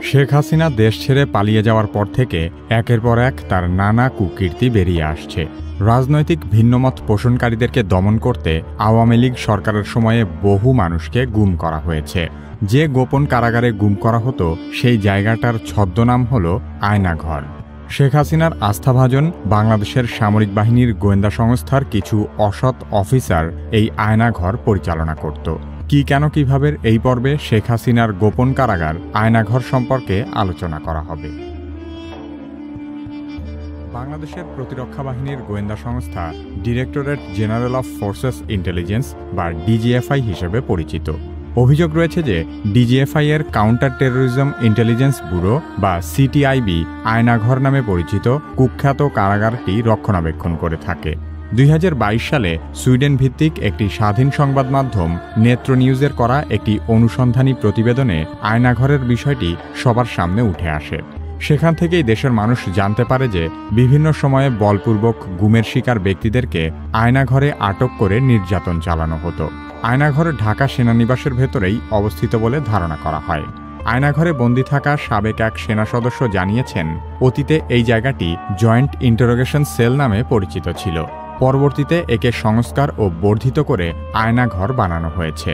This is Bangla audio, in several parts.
শেখ হাসিনা দেশ ছেড়ে পালিয়ে যাওয়ার পর থেকে একের পর এক তার নানা কুকীর্তি বেরিয়ে আসছে। রাজনৈতিক ভিন্নমত পোষণকারীদেরকে দমন করতে আওয়ামী লীগ সরকারের সময়ে বহু মানুষকে গুম করা হয়েছে। যে গোপন কারাগারে গুম করা হতো সেই জায়গাটার ছদ্মনাম হল আয়নাঘর। শেখ হাসিনার আস্থাভাজন বাংলাদেশের সামরিক বাহিনীর গোয়েন্দা সংস্থার কিছু অসৎ অফিসার এই আয়নাঘর পরিচালনা করত। কি কেন কিভাবে এই পর্বে শেখ হাসিনার গোপন কারাগার আয়নাঘর সম্পর্কে আলোচনা করা হবে। বাংলাদেশের প্রতিরক্ষা বাহিনীর গোয়েন্দা সংস্থা directorate general of forces intelligence বা ডিজিএফআই হিসেবে পরিচিত। অভিযোগ রয়েছে যে ডিজিএফআই এর কাউন্টার টেরোরিজম ইন্টেলিজেন্স ব্যুরো বা সিটিআইবি আয়নাঘর নামে পরিচিত কুখ্যাত কারাগারটি রক্ষণাবেক্ষণ করে থাকে। 2022 সালে সুইডেন ভিত্তিক একটি স্বাধীন সংবাদ মাধ্যম নেত্র নিউজের করা একটি অনুসন্ধানী প্রতিবেদনে আয়নাঘরের বিষয়টি সবার সামনে উঠে আসে। সেখান থেকেই দেশের মানুষ জানতে পারে যে বিভিন্ন সময়ে বলপূর্বক গুমের শিকার ব্যক্তিদেরকে আয়নাঘরে আটক করে নির্যাতন চালানো হতো। আয়নাঘর ঢাকা সেনানিবাসের ভেতরেই অবস্থিত বলে ধারণা করা হয়। আয়নাঘরে বন্দী থাকা সাবেক এক সেনা সদস্য জানিয়েছেন, অতীতে এই জায়গাটি জয়েন্ট ইন্টারোগেশন সেল নামে পরিচিত ছিল। পরবর্তীতে একে সংস্কার ও বর্ধিত করে আয়নাঘর বানানো হয়েছে।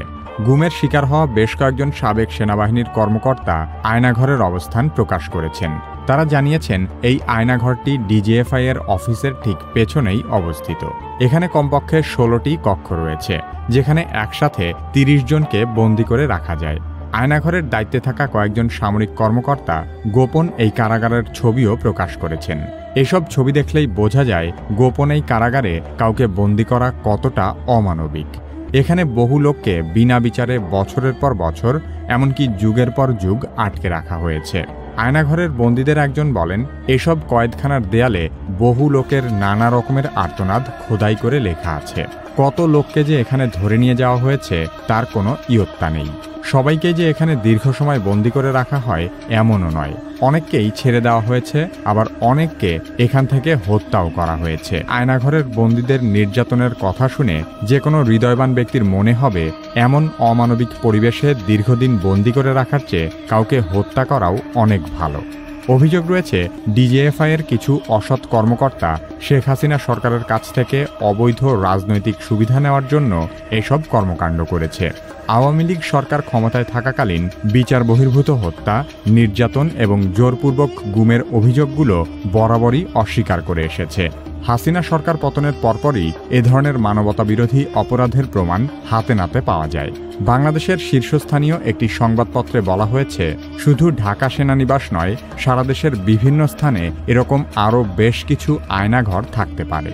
গুমের শিকার হওয়া বেশ কয়েকজন সাবেক সেনাবাহিনীর কর্মকর্তা আয়নাঘরের অবস্থান প্রকাশ করেছেন। তারা জানিয়েছেন এই আয়নাঘরটি ডিজিএফআই এর অফিসের ঠিক পেছনেই অবস্থিত। এখানে কমপক্ষে 16টি কক্ষ রয়েছে, যেখানে একসাথে 30 জনকে বন্দী করে রাখা যায়। আয়নাঘরের দায়িত্বে থাকা কয়েকজন সামরিক কর্মকর্তা গোপন এই কারাগারের ছবিও প্রকাশ করেছেন। এসব ছবি দেখলেই বোঝা যায় গোপন এই কারাগারে কাউকে বন্দী করা কতটা অমানবিক। এখানে বহু লোককে বিনা বিচারে বছরের পর বছর, এমনকি যুগের পর যুগ আটকে রাখা হয়েছে। আয়নাঘরের বন্দীদের একজন বলেন, এসব কয়েদখানার দেয়ালে বহু লোকের নানা রকমের আর্তনাদ খোদাই করে লেখা আছে। কত লোককে যে এখানে ধরে নিয়ে যাওয়া হয়েছে তার কোনো ইয়ত্তা নেই। সবাইকে যে এখানে দীর্ঘ সময় বন্দী করে রাখা হয় এমনও নয়। অনেককেই ছেড়ে দেওয়া হয়েছে, আবার অনেককে এখান থেকে হত্যাও করা হয়েছে। আয়নাঘরের বন্দীদের নির্যাতনের কথা শুনে যে কোনো হৃদয়বান ব্যক্তির মনে হবে এমন অমানবিক পরিবেশে দীর্ঘদিন বন্দী করে রাখার চেয়ে কাউকে হত্যা করাও অনেক ভালো। অভিযোগ রয়েছে ডিজিএফআই এর কিছু অসৎ কর্মকর্তা শেখ হাসিনা সরকারের কাছ থেকে অবৈধ রাজনৈতিক সুবিধা নেওয়ার জন্য এসব কর্মকাণ্ড করেছে। আওয়ামী লীগ সরকার ক্ষমতায় থাকাকালীন বিচার বহির্ভূত হত্যা, নির্যাতন এবং জোরপূর্বক গুমের অভিযোগগুলো বরাবরই অস্বীকার করে এসেছে। হাসিনা সরকার পতনের পরপরই এ ধরনের মানবতাবিরোধী অপরাধের প্রমাণ হাতে নাতে পাওয়া যায়। বাংলাদেশের শীর্ষস্থানীয় একটি সংবাদপত্রে বলা হয়েছে, শুধু ঢাকা সেনানিবাস নয়, সারা দেশের বিভিন্ন স্থানে এরকম আরও বেশ কিছু আয়নাঘর থাকতে পারে।